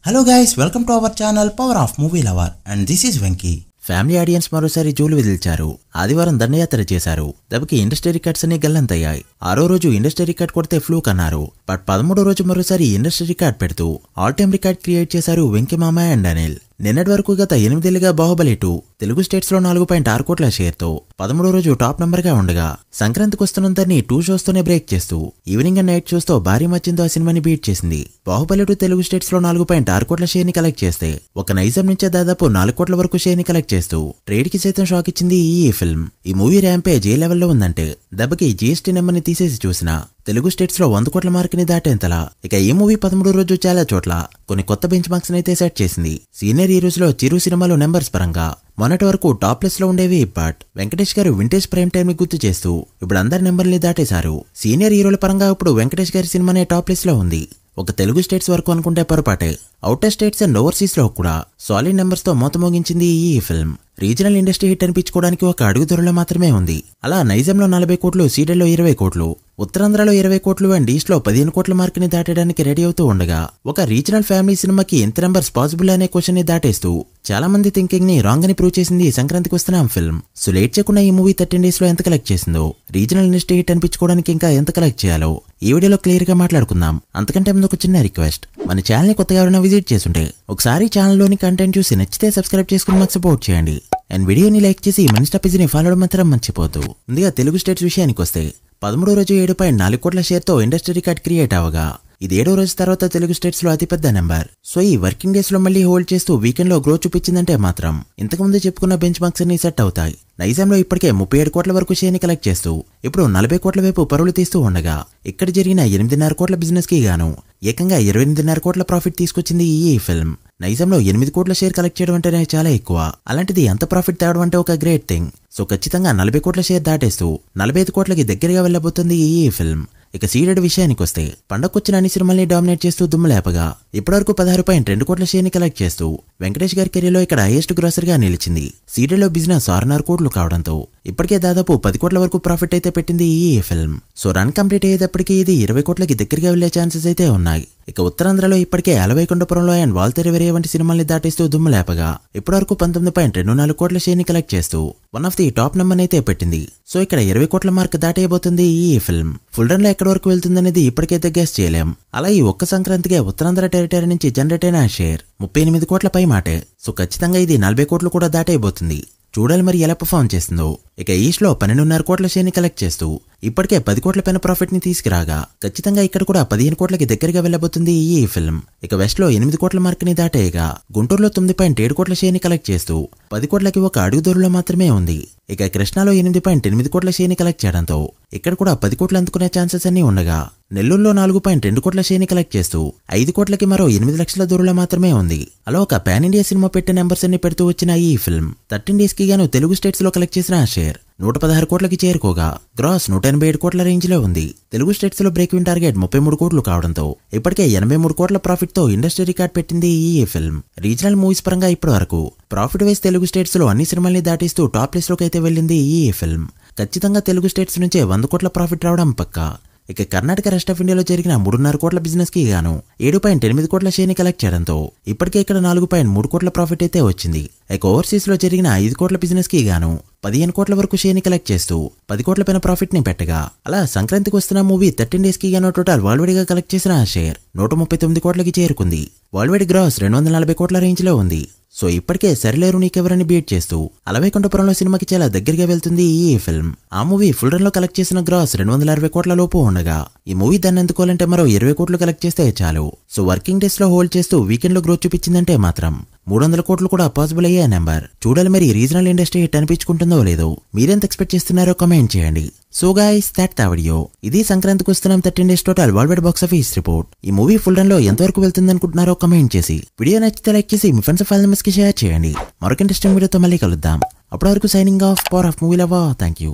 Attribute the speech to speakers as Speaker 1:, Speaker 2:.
Speaker 1: Hello guys, welcome to our channel Power of Movie Lover and this is Venky. Family audience మరోసారి జోలు విదిల్చారు. ఆదివారం దండయాత్ర చేశారు. దెబ్బకి ఇండస్ట్రీ రికార్డ్స్ అన్ని గల్లంతయ్యాయి. 6వ రోజు ఇండస్ట్రీ రికార్డ్ కొడితే ఫ్లూక్ అన్నారు. బట్ 13వ రోజు మరోసారి ఇండస్ట్రీ రికార్డ్ పెడుతూ ఆల్ టైమ్ రికార్డ్ క్రియేట్ చేశారు వెంకీ మామ అండ్ అనిల్. నిన్నటి వరకు గత 8 ఏళ్లుగా బాహుబలి 2 తెలుగు స్టేట్స్ లో 4.6 కోట్ల షేర్ తో 13వ రోజు టాప్ నంబర్ గా ఉండగా సంక్రాంతికి వస్తున్నంతని 2 షోస్ తోనే బ్రేక్ చేస్తూ ఈవినింగ్ అండ్ నైట్ షోస్ తో భారీ మచ్చిందో ఆ సినిమాని బీట్ చేసింది. బాహుబలి 2 తెలుగు స్టేట్స్ లో 4.6 కోట్ల షేర్ ని కలెక్ట్ చేస్తే ఒక నైజాం నుంచే దాదాపు 4 కోట్ల వరకు షేర్ ని కలెక్ట్ చేస్తూ ట్రేడ్ కి సైతం షాక్ ఇచ్చింది ఈ ఫిల్మ్. ఈ మూవీ ర్యాంపేజ్ ఏ లెవెల్లో ఉందంటే దెబ్బకి జీఎస్టీ నెంబర్ ని తీసేసి చూసినా తెలుగు స్టేట్స్ లో 100 కోట్ల మార్క్ ని దాటేంతలా. ఇక ఈ మూవీ 13వ రోజు చాలా చోట్ల కొన్ని కొత్త బెంచ్ మార్క్స్ అయితే సెట్ చేసింది. సీనియర్ హీరోస్ లో చిరు సినిమాలో నెంబర్స్ పరంగా మొన్నటి వరకు టాప్ ప్లేస్ లో ఉండేవి. బట్ వెంకటేష్ గారు వింటేజ్ ప్రైమ్ టైమ్ ని గుర్తు చేస్తూ ఇప్పుడు అందరి నెంబర్ని దాటేశారు. సీనియర్ హీరోల పరంగా ఇప్పుడు వెంకటేష్ గారి సినిమానే టాప్ ప్లేస్ లో ఉంది. ఒక తెలుగు స్టేట్స్ వరకు అనుకుంటే పొరపాటే. అవుటర్ స్టేట్స్ అండ్ ఓవర్సీస్ లో కూడా సాలిడ్ నెంబర్స్ తో మోతమోగించింది ఈ ఫిల్మ్. రీజనల్ ఇండస్ట్రీ హిట్ అనిపించుకోవడానికి ఒక అడుగు దూరంలో మాత్రమే ఉంది. అలా నైజాంలో 40 కోట్లు, సీడెల్లో 20 కోట్లు, ఉత్తరాంధ్రలో 20 కోట్లు అండ్ ఈస్ట్ లో 15 కోట్ల మార్క్ ని దాటడానికి రెడీ అవుతూ ఉండగా ఒక రీజనల్ ఫ్యామిలీ సినిమాకి ఎంత నెంబర్స్ పాసిబుల్ అనే క్వశ్చన్ ని దాటేస్తూ చాలా మంది థింకింగ్ ని రాంగ్ అని ప్రూవ్ చేసింది సంక్రాంతికి వస్తున్న ఫిల్మ్. సో లేట్ చేయకుండా ఈ మూవీ 13 డేస్ లో ఎంత కలెక్ట్ చేసిందో, రీజనల్ ఇండస్ట్రీ హిట్ అనిపించుకోవడానికి ఇంకా ఎంత కలెక్ట్ చేయాలో ఈ వీడియోలో క్లియర్ గా మాట్లాడుకుందాం. అంతకంటే ముందు ఒక చిన్న రిక్వెస్ట్, మన ఛానల్ ని కొత్తగా ఎవరైనా విజిట్ చేస్తుంటే ఒకసారి ఛానల్ లోని కంటెంట్ చూసి నచ్చితే సబ్స్క్రైబ్ చేసుకుని మాకు సపోర్ట్ చేయండి. అండ్ వీడియోని లైక్ చేసి మన ఇన్స్టా పేజీని ఫాలో అవడం మాత్రం మర్చిపోతూ. ముందుగా తెలుగు స్టేట్స్ విషయానికి వస్తే 13వ రోజు 7.4 కోట్ల షేర్ తో ఇండస్ట్రీ రికార్డ్ క్రియేట్ అవగా ఇది 7వ రోజు తర్వాత తెలుగు స్టేట్స్ లో అతిపెద్ద నెంబర్. సో ఈ వర్కింగ్ డేస్ లో మళ్ళీ హోల్డ్ చేస్తూ వీకెండ్ లో గ్రోత్ చూపించిందంటే మాత్రం ఇంతకుముందు చెప్పుకున్న బెంచ్ మార్క్స్ అన్ని సెట్ అవుతాయి. నైజాంలో ఇప్పటికే 37 కోట్ల వరకు షేర్ ని కలెక్ట్ చేస్తూ ఇప్పుడు 40 కోట్ల వైపు పరుగులు తీస్తూ ఉండగా ఇక్కడ జరిగిన 8.5 కోట్ల బిజినెస్ కి గాను ఏకంగా 28.5 కోట్ల ప్రాఫిట్ తీసుకొచ్చింది ఈ ఫిల్మ్. నైజాంలో 8 కోట్ల షేర్ కలెక్ట్ చేయడం అంటేనే చాలా ఎక్కువ. అలాంటిది అంత ప్రాఫిట్ తేవడం అంటే ఒక గ్రేట్ థింగ్. సో ఖచ్చితంగా 40 కోట్ల షేర్ దాటేస్తూ 45 కోట్లకి దగ్గరగా వెళ్లబోతుంది ఈ ఫిల్మ్. ఇక సీడెడ్ విషయానికి వస్తే పండగకొచ్చిన అన్ని సినిమాల్ని డామినేట్ చేస్తూ దుమ్ము లేపగా ఇప్పటివరకు 16.2 కోట్ల షేర్ ని కలెక్ట్ చేస్తూ వెంకటేష్ గారి కెరీర్ లో ఇక్కడ హైయెస్ట్ గ్రాసర్ గా నిలిచింది. సీడెడ్ లో బిజినెస్ 6.5 కోట్లు కావడంతో ఇప్పటికే దాదాపు 10 కోట్ల వరకు ప్రాఫిట్ అయితే పెట్టింది ఈ ఫిల్మ్. సో రన్ కంప్లీట్ అయ్యేటప్పటికీ ఇది 20 కోట్లకి దగ్గరగా వెళ్లే ఛాన్సెస్ అయితే ఉన్నాయి. ఇక ఉత్తరాంధ్రలో ఇప్పటికే అలవైకుంఠపురంలో అండ్ వాల్తెరవేరే వంటి సినిమాల్ని దాటేస్తూ దుమ్ము లేపగా ఇప్పటివరకు 19.24 కోట్ల షేర్ ని కలెక్ట్ చేస్తూ one of the top number అయితే పెట్టింది. సో ఇక్కడ 20 కోట్ల మార్క్ దాటేయబోతుంది ఈ ఫిల్మ్. ఫుల్ రన్ లో ఎక్కడి వరకు వెళ్తుందనేది ఇప్పటికైతే గెస్ చేయలేం. అలా ఈ ఒక్క సంక్రాంతికే ఉత్తరాంధ్ర టెరిటరీ నుంచి జనరేట్ అయిన షేర్ 38 కోట్ల పై మాటే. సో ఖచ్చితంగా ఇది 40 కోట్లు కూడా దాటేయబోతుంది. చూడాలి మరి ఎలా పర్ఫార్మ్ చేస్తుందో. ఇక ఈస్ట్ లో 12.5 కోట్ల షేర్ ని కలెక్ట్ చేస్తూ ఇప్పటికే 10 కోట్ల పైన ప్రాఫిట్ ని తీసుకురాగా ఖచ్చితంగా ఇక్కడ కూడా 15 కోట్లకి దగ్గరగా వెళ్లబోతుంది ఈ ఫిల్మ్. ఇక వెస్ట్ లో 8 కోట్ల మార్క్ ని దాటేయగా గుంటూరులో 9.7 కోట్ల షేర్ ని కలెక్ట్ చేస్తూ 10 కోట్లకి ఒక అడుగు దూరంలో మాత్రమే ఉంది. ఇక కృష్ణాలో 8.8 కోట్ల షేర్ ని కలెక్ట్ చేయడంతో ఇక్కడ కూడా 10 కోట్లు అందుకునే ఛాన్సెస్ అన్ని ఉండగా నెల్లూరులో 4.2 కోట్ల షేర్ ని కలెక్ట్ చేస్తూ 5 కోట్లకి మరో 8 లక్షల దూరంలో మాత్రమే ఉంది. అలా ఒక పాన్ ఇండియా సినిమా పెట్టే నెంబర్స్ అన్ని పెడుతూ వచ్చిన ఈ ఫిల్మ్ 13 డేస్ కి గాను తెలుగు స్టేట్స్ లో కలెక్ట్ చేసిన షేర్ 116 కోట్లకి చేరుకోగా గ్రాస్ 187 కోట్ల రేంజ్ లో ఉంది. తెలుగు స్టేట్స్ లో బ్రేక్ ఇన్ టార్గెట్ 33 కోట్లు కావడంతో ఇప్పటికే 83 కోట్ల ప్రాఫిట్ తో ఇండస్ట్రీ రికార్డ్ పెట్టింది ఈ ఫిల్మ్. రీజనల్ మూవీస్ పరంగా ఇప్పటి వరకు ప్రాఫిట్ వైజ్ తెలుగు స్టేట్స్ లో అన్ని సినిమాల్ని దాటిస్తూ టాప్ ప్లేస్ లోకి అయితే వెళ్ళింది ఈ ఫిల్మ్. ఖచ్చితంగా తెలుగు స్టేట్స్ నుంచే 100 కోట్ల ప్రాఫిట్ రావడం పక్కా. ఇక కర్ణాటక రెస్ట్ ఆఫ్ ఇండియాలో జరిగిన 3.5 కోట్ల బిజినెస్ కి గాను 7.8 కోట్ల షేర్ ని కలెక్ట్ చేయడంతో ఇప్పటికే ఇక్కడ 4.3 కోట్ల ప్రాఫిట్ అయితే వచ్చింది. ఇక ఓవర్సీస్ లో జరిగిన 5 కోట్ల బిజినెస్ కి గాను 15 కోట్ల వరకు షేర్ ని కలెక్ట్ చేస్తూ 10 కోట్ల పైన ప్రాఫిట్ ని పెట్టగా అలా సంక్రాంతికి వస్తున్న మూవీ 13 డేస్ కి గాను టోటల్ వరల్డ్ వైడ్ గా కలెక్ట్ చేసిన షేర్ 139 కోట్లకి చేరుకుంది. వరల్డ్ వైడ్ గ్రాస్ 240 కోట్ల రేంజ్ లో ఉంది. సో ఇప్పటికే సరిలేరు నీకెవరని బీట్ చేస్తూ అలవైకుంఠపురంలో సినిమాకి చాలా దగ్గరగా వెళ్తుంది ఈ ఫిల్మ్. ఆ మూవీ ఫుల్ రన్ లో కలెక్ట్ చేసిన గ్రాస్ 260 కోట్ల లోపు ఉండగా ఈ మూవీ దాన్ని అందుకోవాలంటే మరో 20 కోట్లు కలెక్ట్ చేస్తే చాలు. సో వర్కింగ్ డేస్ లో హోల్డ్ చేస్తూ వీకెండ్ లో గ్రోత్ చూపించిందంటే మాత్రం 300 కోట్లు కూడా పాసిబుల్ అయ్యే నెంబర్. చూడాలి మరి రీజనల్ ఇండస్ట్రీ హిట్ అనిపించుకుంటుందో లేదో. మీరెంత ఎక్స్పెక్ట్ చేస్తున్నారో కామెంట్ చేయండి. So guys that video. ఇది సంక్రాంతికి వస్తున్నాం 13 days total world wide box office report. ఈ మూవీ ఫుల్ రన్ లో ఎంతవరకు వెళ్తుంది అనుకుంటున్నారో కామెంట్ చేసి వీడియో నచ్చితే లైక్ చేసి మీ ఫ్రెండ్స్ ఫ్యామిలీ మెంబర్స్ కి షేర్ చేయండి. మరొక ఇంట్రెస్టింగ్ వీడియోతో మళ్ళీ కలుద్దాం. అప్పటి వరకు signing off. Power of movie lover. Thank you.